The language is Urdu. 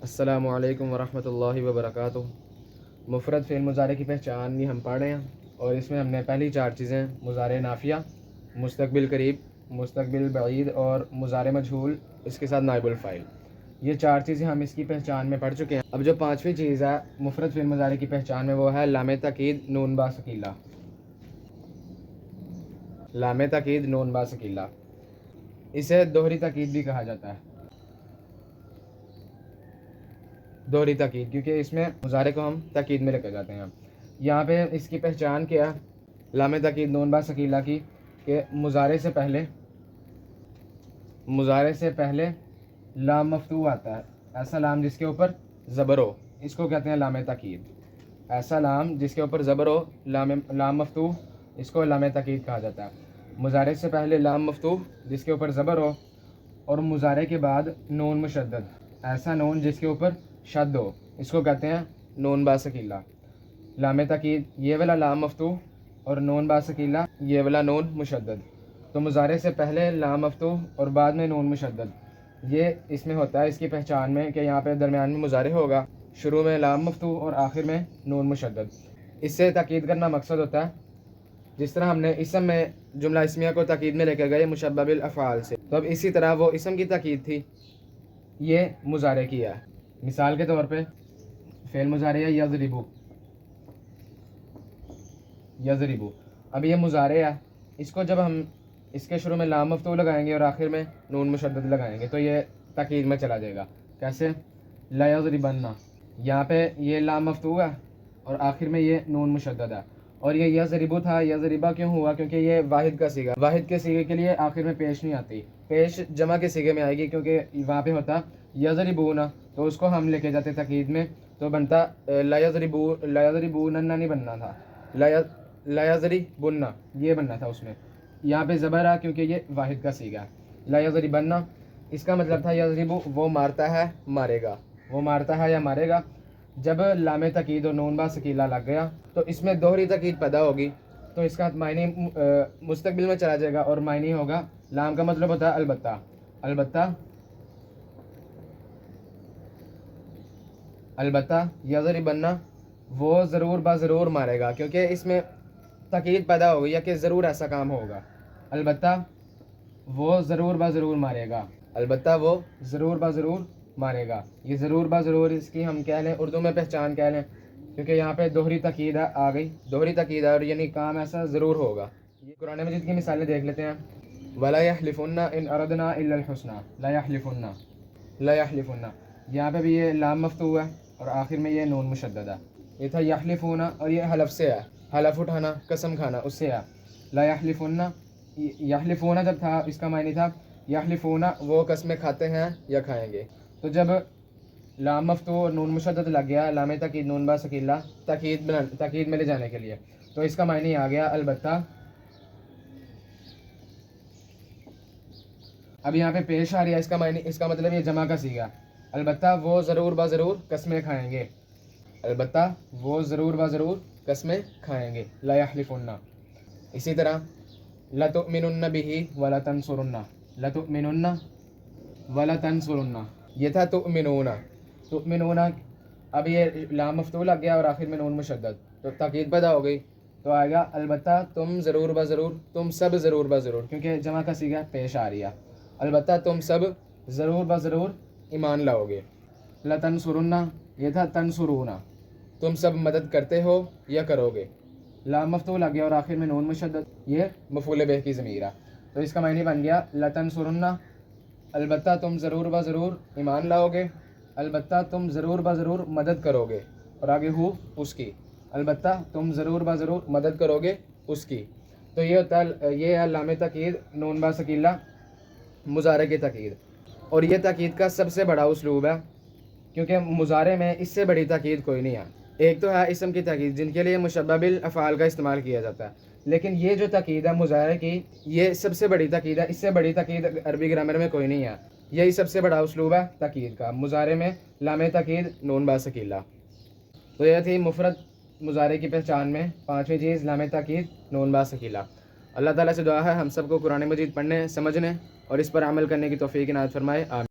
السلام علیکم ورحمۃ اللہ وبرکاتہ۔ مفرد فعل مضارع کی پہچان بھی ہم پڑھ رہے ہیں، اور اس میں ہم نے پہلی 4 چیزیں مضارع نافیہ، مستقبل قریب، مستقبل بعید اور مضارع مجہول، اس کے ساتھ نائب الفاعل، یہ 4 چیزیں ہم اس کی پہچان میں پڑھ چکے ہیں۔ اب جو 5ویں چیز ہے مفرد فعل مضارع کی پہچان میں، وہ ہے لام تاکید نون با ثقیلہ۔ لام تاکید نون با ثقیلہ، اسے دوہری تاکید بھی کہا جاتا ہے، دوہری تاکید، کیونکہ اس میں مضارع کو ہم تاکید میں لے کے جاتے ہیں۔ یہاں پہ اس کی پہچان کیا ہے لام تاکید نون با ثقیلہ کی، کہ مضارع سے پہلے لام مفتوح آتا ہے، ایسا لام جس کے اوپر زبر ہو، اس کو کہتے ہیں لام تاکید۔ ایسا لام جس کے اوپر زبر ہو، لام مفتوح، اس کو لام تاکید کہا جاتا ہے۔ مضارع سے پہلے لام مفتوح جس کے اوپر زبر ہو، اور مضارع کے بعد نون مشدد، ایسا نون جس کے اوپر شد ہو، اس کو کہتے ہیں نون با ثقیلہ۔ لام تاکید یہ والا لام مفتوح، اور نون با ثقیلہ یہ والا نون مشدد۔ تو مضارع سے پہلے لام مفتوح اور بعد میں نون مشدد، یہ اس میں ہوتا ہے اس کی پہچان میں، کہ یہاں پہ درمیان میں مضارع ہوگا، شروع میں لام مفتوح اور آخر میں نون مشدد۔ اس سے تاکید کرنا مقصد ہوتا ہے، جس طرح ہم نے اسم میں جملہ اسمیہ کو تاکید میں لے کے گئے مشبہ بالافعال سے، تو اب اسی طرح وہ اسم کی تاکید تھی، یہ مضارع کی ہے۔ مثال کے طور پہ فعل مضارع ہے یضربو، یضربو، اب یہ مضارع ہے، اس کو جب ہم اس کے شروع میں لام مفتوح لگائیں گے اور آخر میں نون مشدد لگائیں گے، تو یہ تاکید میں چلا جائے گا۔ کیسے؟ لا یضربن، یہاں پہ یہ لام مفتوح ہے اور آخر میں یہ نون مشدد ہے، اور یہ یضربو تھا، یضربا کیوں ہوا؟ کیونکہ یہ واحد کا صیغہ، واحد کے صیغے کے لیے آخر میں پیش نہیں آتی، پیش جمع کے صیغے میں آئے گی، کیونکہ وہاں پہ ہوتا یضربون، تو اس کو ہم لے کے جاتے تاکید میں، تو بنتا لا یضربونن نہیں بننا تھا، لا یضربن یہ بننا تھا اس میں۔ یہاں پہ زبر ہے کیونکہ یہ واحد کا صیغہ ہے۔ لا یضربن اس کا مطلب تھا یضربو وہ مارتا ہے، مارے گا، وہ مارتا ہے یا مارے گا۔ جب لام تاکید اور نون با ثقیلہ لگ گیا تو اس میں دوہری تاکید پیدا ہوگی، تو اس کا معنی مستقبل میں چلا جائے گا، اور معنی ہوگا، لام کا مطلب ہوتا ہے البتہ، البتہ، البتہ یضربن وہ ضرور با ضرور مارے گا، کیونکہ اس میں تاکید پیدا ہو گئی ہے کہ ضرور ایسا کام ہوگا۔ البتہ وہ ضرور با ضرور مارے گا، البتہ وہ ضرور با ضرور مارے گا۔ یہ ضرور با ضرور اس کی ہم کہہ لیں اردو میں پہچان کہہ لیں، کیونکہ یہاں پہ دوہری تاکید آ گئی، دوہری تاکید ہے، اور یعنی کام ایسا ضرور ہوگا۔ یہ قرآن مجید کی مثالیں دیکھ لیتے ہیں۔ وَلَا يَحْلِفُنَّ إِنْ أَرَدْنَا إِلَّا الْحُسْنَى، لا يحلفن، لا يحلفن، یہاں پہ بھی یہ لام مفتوح ہے اور آخر میں یہ نون مشدد ہے۔ یہ تھا یحلفون، اور یہ حلف سے ہے، حلف اٹھانا، قسم کھانا، اس سے ہے۔ لا یحلفن، یحلفون جب تھا اس کا معنی تھا یحلفون وہ قسمیں کھاتے ہیں یا کھائیں گے، تو جب لام مفتوح اور نون مشدد لگ گیا، لام تاکید نون با ثقیلہ تاکید میں لے جانے کے لیے، تو اس کا معنی آ گیا البتہ۔ اب یہاں پہ پیش آ رہی ہے، اس کا معنی، اس کا مطلب یہ جمع کا صیغہ، البتہ وہ ضرور با ضرور قسمیں کھائیں گے، البتہ وہ ضرور با ضرور قسمیں کھائیں گے، لا یحلفن۔ اسی طرح لَتُؤْمِنُنَّ بِهِ وَلَتَنْصُرُنَّ، لَتُؤْمِنُنَّ وَلَتَنْصُرُنَّ، یہ تھا تؤمنون، تؤمنون، اب یہ لام مفتوح لگ گیا اور آخر میں نون مشدد، تو تاکید پیدا ہو گئی، تو آئے گا البتہ تم ضرور با ضرور، تم سب ضرور با ضرور، کیونکہ جمع کا صیغہ پیش آ رہی ہے، البتہ تم سب ضرور با ضرور ایمان لاؤ گے۔ لَتَنْصُرُنَّ یہ تھا تنصرون، تم سب مدد کرتے ہو یا کرو گے، لام مفتوح لگ گیا اور آخر میں نون مشدد، یہ مفعول بہ کی ضمیر ہے، تو اس کا معنی بن گیا لَتَنْصُرُنَّ، البتہ تم ضرور با ضرور ایمان لاؤ گے، البتہ تم ضرور با ضرور مدد کرو گے، اور آگے ہو اس کی، البتہ تم ضرور با ضرور مدد کرو گے اس کی۔ تو یہ ہوتا ہے، یہ ہے لام تاکید نون با ثقیلہ مضارع کی تاکید، اور یہ تاکید کا سب سے بڑا اسلوب ہے، کیونکہ مضارع میں اس سے بڑی تاکید کوئی نہیں ہے۔ ایک تو ہے اسم کی تاکید، جن کے لیے مشبہ بالافعال کا استعمال کیا جاتا ہے، لیکن یہ جو تاکید ہے مضارع کی، یہ سب سے بڑی تاکید ہے، اس سے بڑی تاکید عربی گرامر میں کوئی نہیں ہے، یہی سب سے بڑا اسلوب ہے تاکید کا، مضارع میں لام تاکید نون با ثقیلہ۔ تو یہ تھی مفرد مضارع کی پہچان میں 5ویں چیز، لام تاکید نون با ثقیلہ۔ اللہ تعالیٰ سے دعا ہے ہم سب کو قرآن مجید پڑھنے، سمجھنے اور اس پر عمل کرنے کی توفیق عنایت فرمائے، آمین۔